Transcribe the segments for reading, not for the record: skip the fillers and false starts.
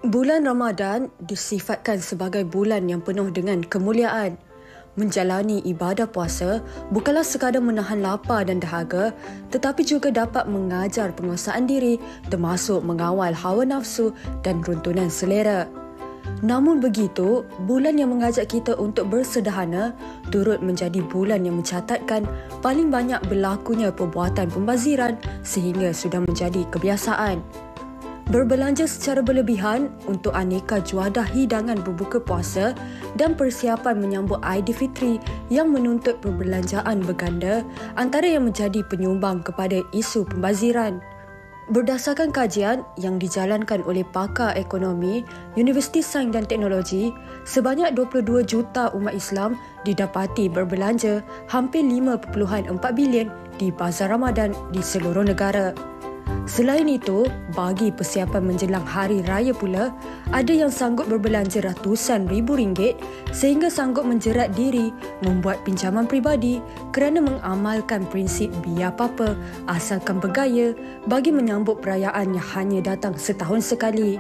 Bulan Ramadan disifatkan sebagai bulan yang penuh dengan kemuliaan. Menjalani ibadah puasa bukanlah sekadar menahan lapar dan dahaga, tetapi juga dapat mengajar penguasaan diri termasuk mengawal hawa nafsu dan runtunan selera. Namun begitu, bulan yang mengajak kita untuk bersederhana turut menjadi bulan yang mencatatkan paling banyak berlakunya perbuatan pembaziran sehingga sudah menjadi kebiasaan. Berbelanja secara berlebihan untuk aneka juadah hidangan berbuka puasa dan persiapan menyambut Aidilfitri yang menuntut perbelanjaan berganda antara yang menjadi penyumbang kepada isu pembaziran. Berdasarkan kajian yang dijalankan oleh pakar ekonomi Universiti Sains dan Teknologi, sebanyak 22 juta umat Islam didapati berbelanja hampir 5.4 bilion di bazar Ramadan di seluruh negara. Selain itu, bagi persiapan menjelang Hari Raya pula, ada yang sanggup berbelanja ratusan ribu ringgit sehingga sanggup menjerat diri membuat pinjaman peribadi kerana mengamalkan prinsip biar apa-apa asalkan bergaya bagi menyambut perayaan yang hanya datang setahun sekali.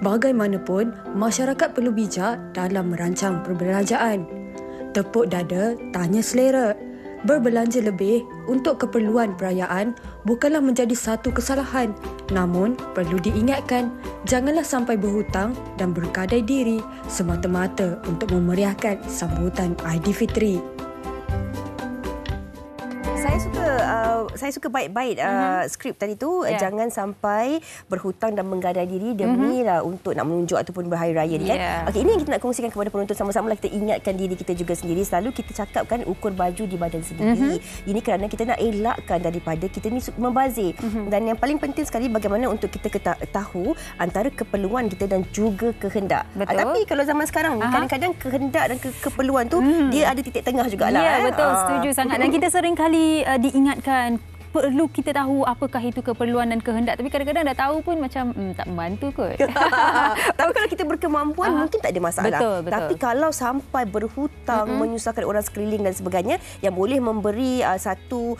Bagaimanapun, masyarakat perlu bijak dalam merancang perbelanjaan. Tepuk dada, tanya selera. Berbelanja lebih untuk keperluan perayaan bukanlah menjadi satu kesalahan. Namun, perlu diingatkan, janganlah sampai berhutang dan berkadai diri semata-mata untuk memeriahkan sambutan Aidilfitri. Saya suka baik-baik skrip tadi tu. Jangan sampai berhutang dan menggadai diri demi untuk nak menunjuk ataupun berhari raya ni kan. Okey, ini yang kita nak kongsikan kepada penonton, sama-sama lah kita ingatkan diri kita juga sendiri. Selalu kita cakapkan ukur baju di badan sendiri. Ini kerana kita nak elakkan daripada kita ni membazir. Dan yang paling penting sekali bagaimana untuk kita tahu antara keperluan kita dan juga kehendak. Tapi kalau zaman sekarang kadang-kadang kehendak dan keperluan tu dia ada titik tengah jugalah. Ya, betul, setuju sangat. Dan kita sering kali diingatkan perlu kita tahu apakah itu keperluan dan kehendak, tapi kadang-kadang dah tahu pun macam tak membantu kot. Tapi kalau kita berkemampuan mungkin tak ada masalah. Betul. Tapi kalau sampai berhutang, menyusahkan orang sekeliling dan sebagainya yang boleh memberi satu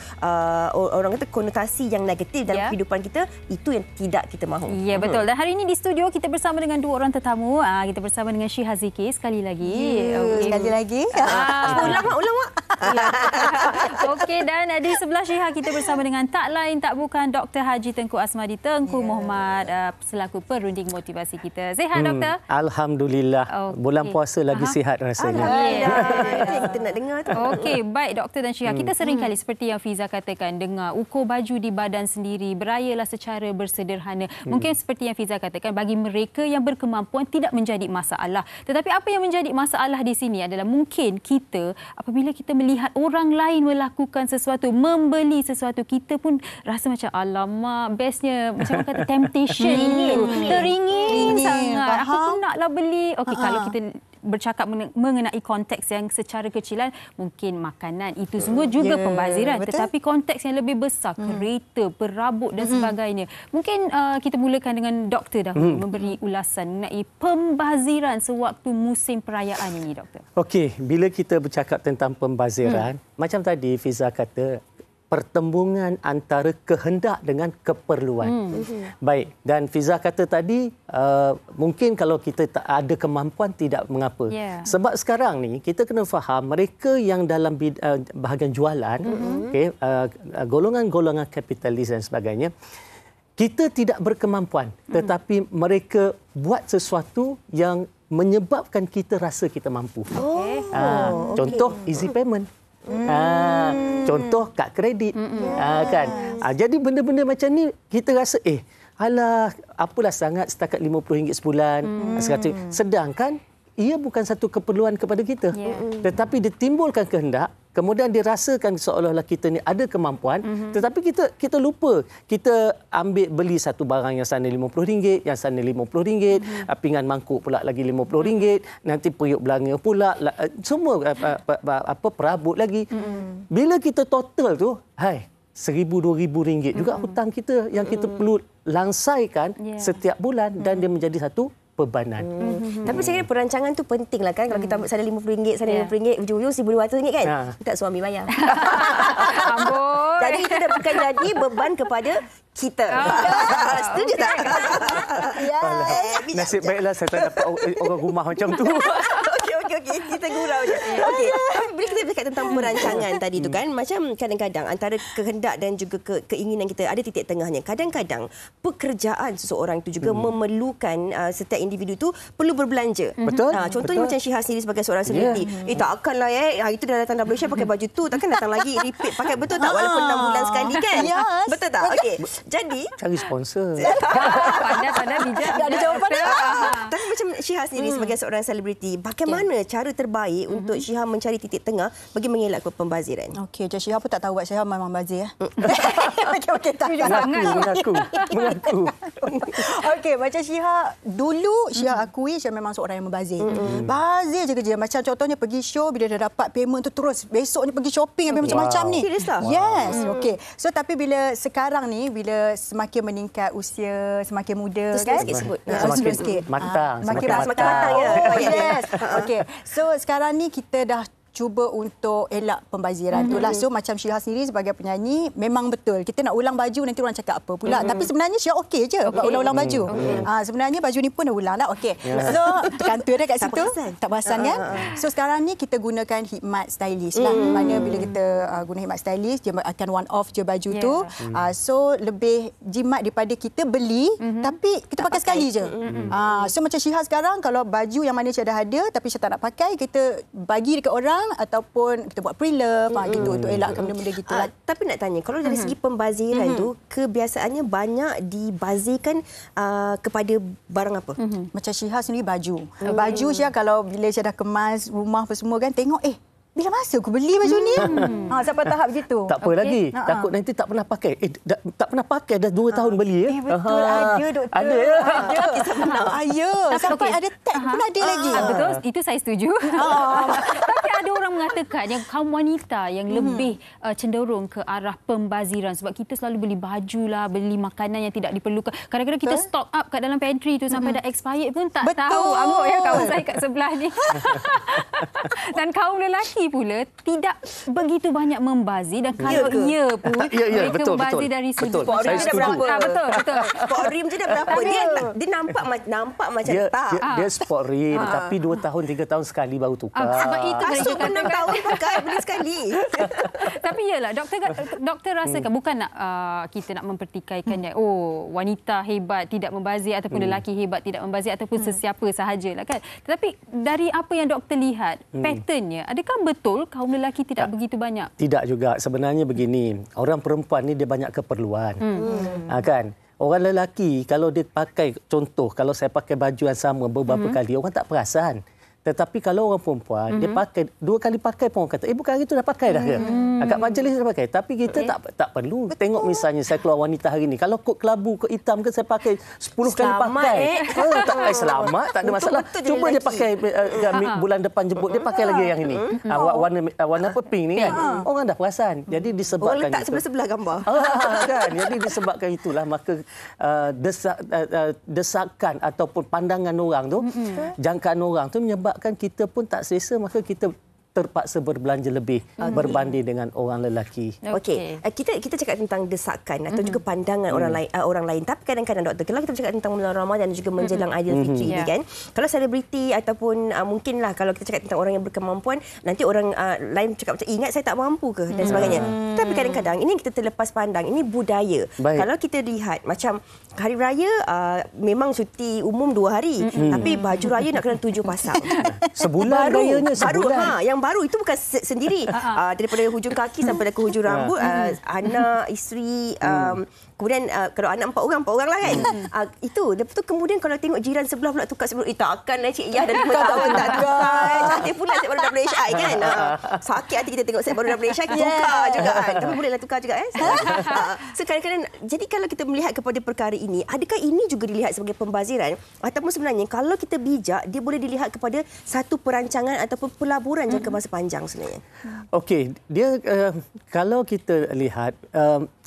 orang kata konotasi yang negatif dalam kehidupan kita, itu yang tidak kita mahu. Ya, betul. Dan hari ini di studio kita bersama dengan dua orang tetamu. Kita bersama dengan Syiha Zikir sekali lagi. Sekali lagi. Ulang mak. Okey, dan di sebelah Syiha kita bersama dengan tak lain tak bukan Dr. Haji Tengku Asmadi Tengku Muhammad selaku perunding motivasi kita. Sihat Doktor? Alhamdulillah. Bulan puasa lagi sihat rasanya. Alhamdulillah. Kita nak dengar tu. Okey, baik Doktor dan Syiha. Kita sering kali seperti yang Fiza katakan, dengar ukur baju di badan sendiri, berayalah secara bersederhana. Mungkin seperti yang Fiza katakan, bagi mereka yang berkemampuan tidak menjadi masalah. Tetapi apa yang menjadi masalah di sini adalah mungkin kita apabila kita melihat orang lain melakukan sesuatu, membeli sesuatu, kita pun rasa macam alamak, bestnya macam orang kata temptation teringin sangat. Aku pun naklah beli. Okey, kalau kita bercakap mengenai konteks yang secara kecilan, mungkin makanan itu semua juga pembaziran. Tetapi konteks yang lebih besar, kereta, perabot dan sebagainya. Mungkin kita mulakan dengan doktor dahulu memberi ulasan mengenai pembaziran sewaktu musim perayaan ini, Doktor. Okey, bila kita bercakap tentang pembaziran, macam tadi Fiza kata, pertembungan antara kehendak dengan keperluan. Baik, dan Fiza kata tadi mungkin kalau kita tak ada kemampuan tidak mengapa. Sebab sekarang ni kita kena faham mereka yang dalam bahagian jualan, golongan-golongan kapitalis dan sebagainya, kita tidak berkemampuan, tetapi mereka buat sesuatu yang menyebabkan kita rasa kita mampu. Contoh easy payment. Contoh kad kredit, kan. Jadi benda-benda macam ni kita rasa alah, apalah sangat setakat RM50 sebulan. Sedangkan ia bukan satu keperluan kepada kita. Tetapi ditimbulkan kehendak, kemudian dirasakan seolah-olah kita ni ada kemampuan, tetapi kita lupa. Kita ambil beli satu barang yang sana RM50, yang sana RM50, pinggan mangkuk pula lagi RM50, nanti periuk belanga pula, semua perabot lagi. Bila kita total tu, RM1,000-2,000 juga hutang kita yang kita perlu langsaikan setiap bulan, dan dia menjadi satu bebanan. Tapi saya kira perancangan tu penting lah kan. Kalau kita ambil sana RM50, sana RM50, ujung-ujung RM1,200 kan. Tak suami bayar. Amboi. Jadi itu dah bukan jadi beban kepada kita. Setuju tak? Nasib baiklah saya tak dapat orang rumah macam tu. Okey. Kita gurau je. Okey. Bila kita bercakap tentang perancangan tadi tu kan, macam kadang-kadang antara kehendak dan juga keinginan kita ada titik tengahnya. Kadang-kadang pekerjaan seseorang itu juga memerlukan setiap individu tu perlu berbelanja. Betul. Contohnya macam Syihah sendiri sebagai seorang selebriti. Takkanlah itu dah datang WC pakai baju tu, takkan datang lagi repeat pakai, betul tak? Walaupun 6 bulan sekali kan? Yes. Betul tak? Okey. Jadi Cari sponsor. Pandai bijak. tak ada jawapan dah. Tapi macam Syihah sendiri sebagai seorang selebriti, bagaimana cara terbaik untuk Syihah mencari titik tengah bagi mengelak pembaziran? Okey, jadi Syihah pun tak tahu Syihah memang bazir ya. Okey, tak. Mengaku. Okey, macam Syihah dulu Syihah akui Syihah memang seorang yang membazir. Bazir je kerja. Macam contohnya pergi show, bila dah dapat payment tu terus besoknya pergi shopping habis macam-macam ni. Serius tak? Yes. Okey. So tapi bila sekarang ni, bila semakin meningkat usia, semakin muda kan? Sikit sebut. Semakin sikit. matang. Semakin matang ya. Yes. Okey. So sekarang ni kita dah cuba untuk elak pembaziran. Itulah. So macam Syihah sendiri sebagai penyanyi, memang betul. Kita nak ulang baju, nanti orang cakap apa pula. Tapi sebenarnya Syihah okey je buat ulang-ulang baju. Sebenarnya baju ni pun dah ulang dah. Okey. So kantor dia kat situ. Tak perasan kan? So sekarang ni kita gunakan khidmat stylist lah. Mana bila kita guna khidmat stylist, dia akan one off je baju tu. So lebih jimat daripada kita beli tapi kita pakai sekali je. So macam Syihah sekarang, kalau baju yang mana Syihah dah ada tapi Syihah tak nak pakai, kita bagi dekat orang ataupun kita buat pre-love gitu untuk elakkan benda-benda gitulah. Tapi nak tanya, kalau dari segi pembaziran tu kebiasaannya banyak dibazirkan kepada barang apa? Macam Syihah sendiri baju. Baju Syihah kalau bila Syihah dah kemas rumah apa semua kan, tengok bila masa aku beli baju ni? Sampai tahap begitu. Tak apa lagi. Takut nanti tak pernah pakai. Tak pernah pakai dah 2 tahun beli ya. Betul, ada doktor. Ada ya. Ya, sampai ada tag pun ada lagi. Betul, itu saya setuju. Tapi ada orang mengatakan yang kaum wanita yang lebih cenderung ke arah pembaziran sebab kita selalu beli baju lah, beli makanan yang tidak diperlukan. Kadang-kadang kita stock up kat dalam pantry tu sampai dah expired pun tak tahu. Angguk ya kawan saya kat sebelah ni. Dan kaum lelaki pula tidak begitu banyak membazir, dan kalau ia pun mereka membazir dari segi Pok Rim je dah berapa? Betul. Pok Rim je dah berapa? Dia nampak macam tak. Dia sport rim tapi 2 tahun 3 tahun sekali baru tukar. Sebab itu Asuk pun 6 tahun pakai, beli sekali. Tapi iyalah, doktor rasakan bukan nak kita nak mempertikaikan wanita hebat tidak membazir ataupun lelaki hebat tidak membazir ataupun sesiapa sahajalah kan. Tetapi dari apa yang doktor lihat, patternnya, adakah betul kaum lelaki tidak begitu banyak? Tidak juga. Sebenarnya begini, orang perempuan ni dia banyak keperluan. Kan? Orang lelaki kalau dia pakai, contoh kalau saya pakai baju yang sama beberapa kali, orang tak perasan. Tetapi kalau orang perempuan, dia pakai 2 kali pakai pun orang kata, bukan hari tu dah pakai dah ke? Kat majlis dah pakai. Tapi kita tak perlu. Betul. Tengok misalnya saya keluar wanita hari ni, kalau kod kelabu, kod hitam ke saya pakai 10 kali pakai. Selamat, tak ada masalah. Cuba dia pakai bulan depan jemput, dia pakai lagi yang ini. Warna apa, pink ni kan? Orang dah perasan. Jadi disebabkan orang letak sebelah-sebelah gambar. Kan? Jadi disebabkan itulah maka desakan ataupun pandangan orang tu, jangkaan orang tu menyebabkan kita pun tak selesa, maka kita terpaksa berbelanja lebih berbanding dengan orang lelaki. Okey. Kita cakap tentang desakan atau juga pandangan orang lain. Tapi kadang-kadang doktor, kalau kita bercakap tentang bulan Ramadan dan juga menjelang Aidilfitri ni kan, kalau selebriti ataupun mungkinlah kalau kita cakap tentang orang yang berkemampuan, nanti orang lain cakap macam ingat saya tak mampu ke dan sebagainya. Tapi kadang-kadang ini kita terlepas pandang, ini budaya. Baik. Kalau kita lihat macam hari raya memang cuti umum 2 hari, tapi baju raya nak kena 7 pasang. Sebulan rayanya sebulan. Yang baru itu bukan sendiri. Daripada hujung kaki sampai ke hujung rambut, anak, isteri, kemudian kalau anak 4 orang lah kan. Itu. Lepas tu kemudian kalau tengok jiran sebelah pula tukar sebelum, takkan lah Cik Yah dah 5 tahun tak tukar. Cantik pula Cik baru dah Malaysia kan. Sakit hati kita tengok Cik baru dah Malaysia, tukar juga kan. Tapi bolehlah tukar juga So kadang-kadang, jadi kalau kita melihat kepada perkara ini, adakah ini juga dilihat sebagai pembaziran? Ataupun sebenarnya kalau kita bijak, dia boleh dilihat kepada satu perancangan ataupun pelaburan jangka masa panjang sebenarnya? Okey, dia kalau kita lihat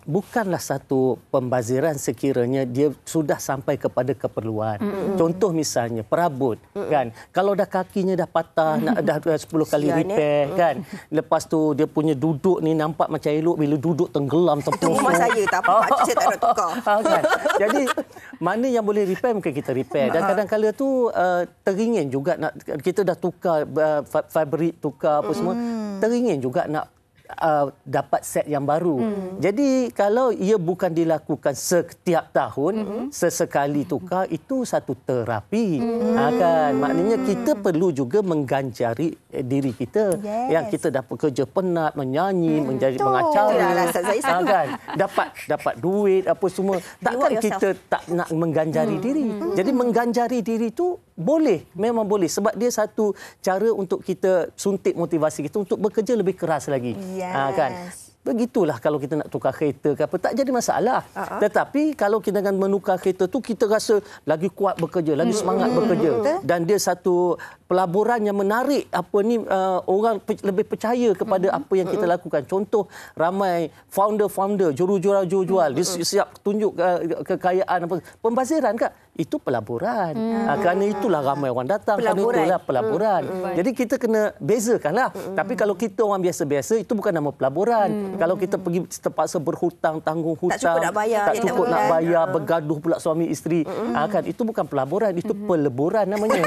bukanlah satu pembaziran sekiranya dia sudah sampai kepada keperluan. Contoh misalnya perabot kan. Kalau dah kakinya dah patah, dah 10 kali repair kan. Lepas tu dia punya duduk ni nampak macam elok, bila duduk tenggelam itu rumah saya tak apa, saya tak nak tukar. Kan? Jadi mana yang boleh repair mungkin kita repair. Dan kadang-kadang tu teringin juga nak, kita dah tukar fabrik, tukar apa semua, teringin juga nak dapat set yang baru. Jadi kalau ia bukan dilakukan setiap tahun, sesekali tukar, itu satu terapi. Kan? Maknanya kita perlu juga mengganjari diri kita. Yang kita dapat kerja penat, menyanyi, menjadi pengacara. Kan? Dapat duit apa semua. Takkan kita tak nak mengganjari diri. Jadi mengganjari diri itu boleh, memang boleh. Sebab dia satu cara untuk kita suntik motivasi kita untuk bekerja lebih keras lagi. Kan? Begitulah kalau kita nak tukar kereta ke apa, tak jadi masalah. Tetapi kalau kita dengan menukar kereta tu, kita rasa lagi kuat bekerja, lagi semangat bekerja. Dan dia satu pelaburan yang menarik orang lebih percaya kepada apa yang kita lakukan. Contoh, ramai founder-founder, juru-jual, dia siap tunjuk kekayaan apa. Pembaziran kan? Itu pelaburan. Kerana itulah ramai orang datang. Kerana itulah pelaburan. Jadi kita kena bezakanlah. Tapi kalau kita orang biasa-biasa, itu bukan nama pelaburan. Kalau kita pergi terpaksa berhutang, tanggung hutang, tak cukup nak bayar, bergaduh pula suami isteri, kan itu bukan pelaburan, itu peleburan namanya.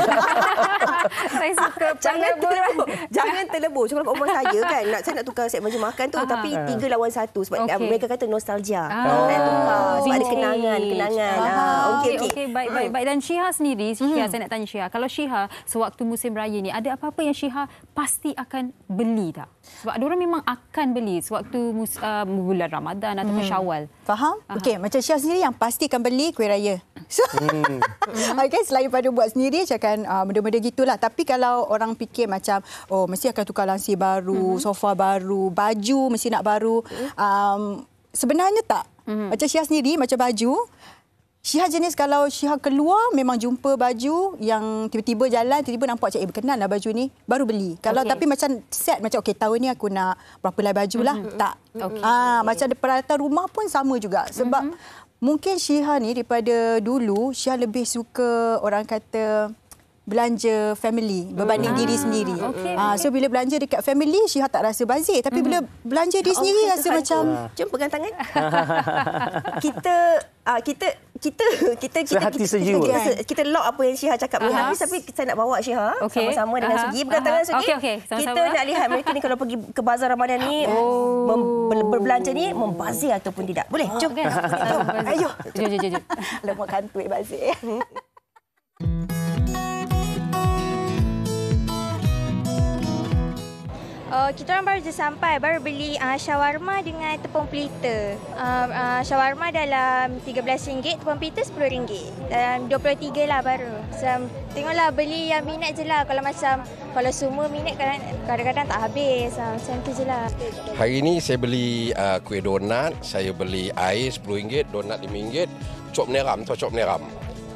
Saya suka jangan terlebur. Sebab umur saya kan, saya nak tukar set baju makan tu, tapi 3 lawan 1 sebab mereka kata nostalgia. Sebab ada kenangan. Okey, baik. Dan Syiha sendiri, saya nak tanya Syiha, kalau Syiha sewaktu musim raya ni, ada apa-apa yang Syiha pasti akan beli tak? Sebab ada orang memang akan beli sewaktu bulan Ramadan ataupun Syawal. Faham? Okey, macam Syiha sendiri yang pasti akan beli kuih raya. So, selain pada buat sendiri, saya akan benda-benda gitulah. Tapi kalau orang fikir macam, mesti akan tukar lansir baru, sofa baru, baju mesti nak baru. Sebenarnya tak. Macam Syiha sendiri, macam baju, Syiha jenis kalau Syiha keluar memang jumpa baju yang tiba-tiba jalan, tiba-tiba nampak macam berkenan lah baju ni, baru beli. Kalau tapi macam set, macam tahun ni aku nak berapa lah baju lah, tak. Macam peralatan rumah pun sama juga. Sebab mungkin Syiha ni daripada dulu, Syiha lebih suka orang kata belanja family berbanding diri sendiri. So bila belanja dekat family, Syiha tak rasa bazir. Tapi bila belanja diri sendiri, rasa macam... Jom pegang tangan. Kita lock apa yang Syiha cakap ni habis, tapi saya nak bawa Syiha sama-sama dengan Sugi. Pegang tangan Sugi. Kita nak lihat mereka ni kalau pergi ke bazar Ramadan ni, berbelanja ni membazir ataupun tidak. Boleh? Jom. Ayo. Jom. Lemak kantui bazir. Kita orang baru je sampai, baru beli shawarma dengan tepung pelita. Shawarma dalam RM13, tepung pelita RM10. Dalam 23 lah baru. Tengoklah beli yang minat je lah. Kalau semua minat kadang-kadang tak habis. Macam tu je lah. Hari ni saya beli kuih donat, saya beli air RM10, donat RM5, cop neram, tahu cop neram?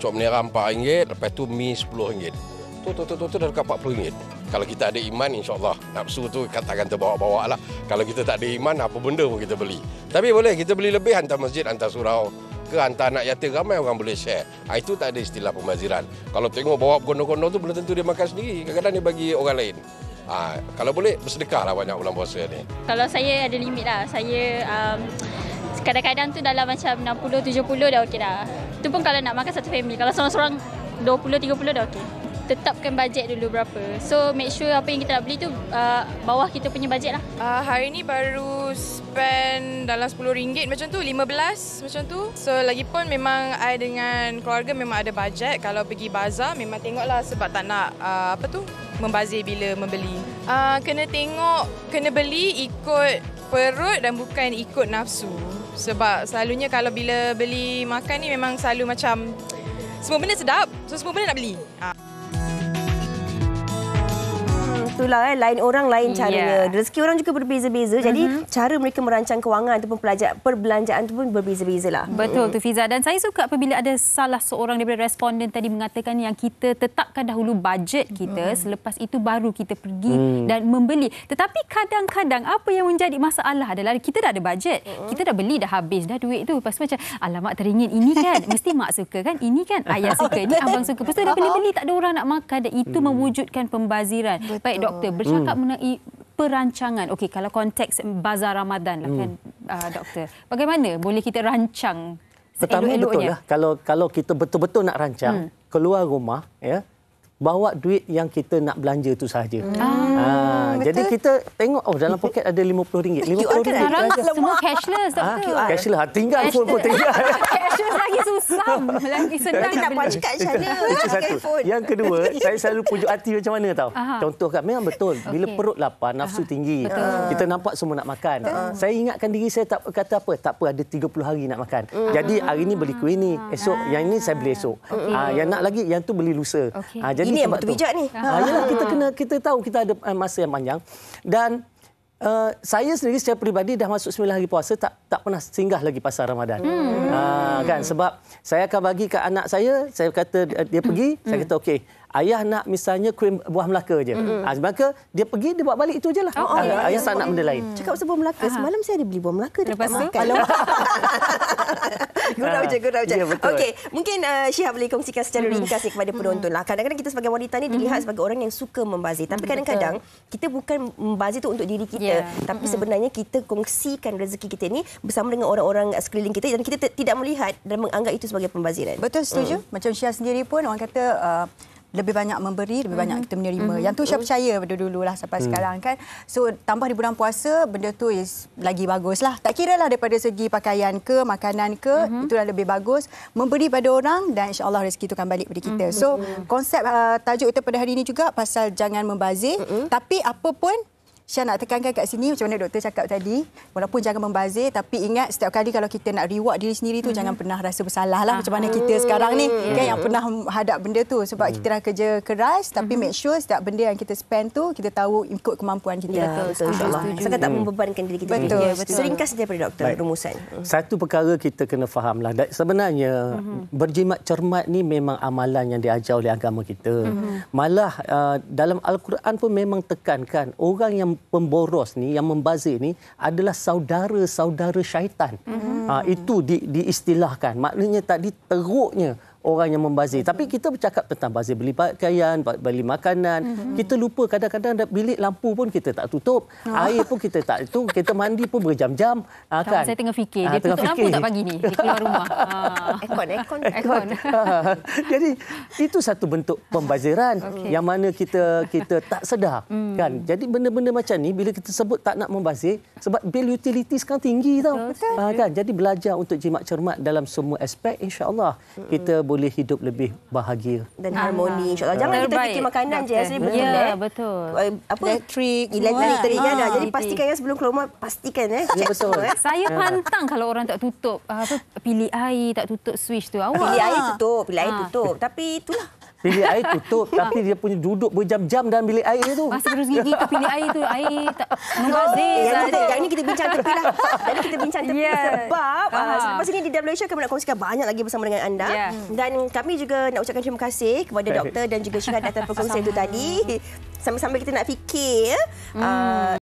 Cop neram RM4, lepas tu mi RM10. Tu dah dekat RM40. Kalau kita ada iman, insya-Allah nafsu tu katakan terbawa-bawa lah. Kalau kita tak ada iman, apa benda pun kita beli. Tapi boleh kita beli lebih, hantar masjid, hantar surau ke hantar anak yatim, ramai orang boleh share. Itu tak ada istilah pembaziran. Kalau tengok bawa kondom-kondom tu belum tentu dia makan sendiri. Kadang-kadang dia bagi orang lain. Kalau boleh bersedekahlah banyak bulan puasa ni. Kalau saya ada limit lah. Saya kadang-kadang tu dalam macam 60-70 dah okey dah. Itu pun kalau nak makan satu family. Kalau seorang-seorang 20-30 dah okey. Tetapkan bajet dulu berapa. So make sure apa yang kita nak beli tu bawah kita punya bajet lah. Hari ni baru spend dalam RM10 macam tu, 15 macam tu. So lagipun memang I dengan keluarga memang ada bajet. Kalau pergi bazar memang tengoklah sebab tak nak membazir bila membeli. Kena beli ikut perut dan bukan ikut nafsu. Sebab selalunya kalau bila beli makan ni memang selalu macam semua benda sedap, so semua benda nak beli. itulah lain orang lain caranya. Rezeki orang juga berbeza-beza. Jadi cara mereka merancang kewangan ataupun perbelanjaan tu pun berbeza-bezalah. Betul tu Fiza, dan saya suka apabila ada salah seorang daripada responden tadi mengatakan yang kita tetapkan dahulu bajet kita, selepas itu baru kita pergi dan membeli. Tetapi kadang-kadang apa yang menjadi masalah adalah kita dah ada bajet, kita dah beli dah habis dah duit tu, lepas tu macam alamak teringin ini kan mesti mak suka kan, ini kan ayah suka, ini abang suka, lepas tu dah beli-beli tak ada orang nak makan, dan itu mewujudkan pembaziran. Baik doktor, bercakap mengenai perancangan. Okey, kalau konteks bazar Ramadan lah kan doktor, bagaimana boleh kita rancang pertama seelok-eloknya? betul lah, kalau kita betul-betul nak rancang keluar rumah, ya, bawa duit yang kita nak belanja tu sahaja. Jadi kita tengok dalam poket ada RM50. RM50 semua cashless doktor. Cashless, tinggal phone pun tinggal. Cashless lagi susah, lagi senang nak punch card macam mana? Itu satu. Yang kedua, saya selalu pujuk hati macam mana tahu. Contoh kan, memang betul. Bila perut lapar, nafsu tinggi. Kita nampak semua nak makan. Saya ingatkan diri saya tak kata apa. Tak apa, ada 30 hari nak makan. Jadi hari ni beli kuih ni, esok yang ini saya beli esok. Yang nak lagi, yang tu beli lusa. Jadi ini yang betul bijak ni. Yalah, kita tahu kita ada masa yang panjang. Dan saya sendiri secara peribadi dah masuk 9 hari puasa, tak pernah singgah lagi pasar Ramadan. Kan, sebab saya akan bagi ke anak saya kata dia pergi, saya kata okey, ayah nak misalnya kuih buah Melaka je. Maka dia pergi, dia bawa balik itu je lah. Ayah tak nak benda lain. Cakap pasal buah Melaka, semalam saya ada beli buah Melaka. Lepas tu? Gurau je. Ya, betul. Okey, mungkin Syihab boleh kongsikan secara ringkas ni kepada penonton lah. Kadang-kadang kita sebagai wanita ni dilihat sebagai orang yang suka membazir. Tapi kadang-kadang kita bukan membazir tu untuk diri kita. Tapi sebenarnya kita kongsikan rezeki kita ni bersama dengan orang-orang sekeliling kita dan kita tidak melihat dan menganggap itu sebagai pembaziran. Betul, setuju. Macam Syah sendiri pun orang kata lebih banyak memberi, lebih banyak kita menerima. Yang tu Syah percaya pada dululah sampai sekarang kan. So tambah di bulan puasa, benda tu is lagi bagus lah. Tak kira lah daripada segi pakaian ke, makanan ke, itulah lebih bagus. Memberi pada orang dan insya-Allah rezeki itu akan balik pada kita. So konsep tajuk kita pada hari ini juga pasal jangan membazir. Tapi apa pun Syah nak tekankan kat sini macam mana doktor cakap tadi, walaupun jangan membazir, tapi ingat setiap kali kalau kita nak reward diri sendiri tu jangan pernah rasa bersalah lah macam mana kita sekarang ni kan yang pernah hadap benda tu, sebab kita dah kerja keras tapi make sure setiap benda yang kita spend tu kita tahu ikut kemampuan kita. Betul, insya-Allah. Sangat tak membebankan diri kita. Betul. Seringkas daripada doktor rumusan. Satu perkara kita kena fahamlah, sebenarnya berjimat cermat ni memang amalan yang diajar oleh agama kita. Malah dalam Al-Quran pun memang tekankan orang yang pemboros ni, yang membazir ni adalah saudara-saudara syaitan. Itu diistilahkan. Maknanya tadi teruknya orang yang membazir. Tapi kita bercakap tentang bazir beli pakaian, beli makanan. Kita lupa kadang-kadang bilik lampu pun kita tak tutup. Air pun kita tak itu. Kita mandi pun berjam-jam. Kan? Saya tengah fikir, dia tutup lampu tak pagi ni? Dia keluar rumah. Aircon. Jadi itu satu bentuk pembaziran yang mana kita tak sedar. Kan? Jadi benda-benda macam ni bila kita sebut tak nak membazir, sebab bil utility sekarang tinggi tau. Kan? Jadi belajar untuk jimat cermat dalam semua aspek, insya-Allah kita boleh hidup lebih bahagia dan harmoni, insya-Allah. Jangan kita fikir makanan je, asli betul. Ya, betul. Apa elektrik je. Jadi pastikan sebelum keluar rumah, pastikan ya, betul. Saya pantang kalau orang tak tutup pilih air, tak tutup switch tu. Pilih air tutup. Tapi itulah pilih air tutup tapi dia punya duduk berjam-jam dalam bilik air tu. Masa berus gigi tu pilih air tu, air tak membazir. Yang ni kita bincang tepi lah. Jadi kita bincang tepi sebab selepas ini di WH kami nak kongsikan banyak lagi bersama dengan anda. Dan kami juga nak ucapkan terima kasih kepada doktor dan juga Syihab atas perkongsian itu tadi. Sambil-sambil kita nak fikir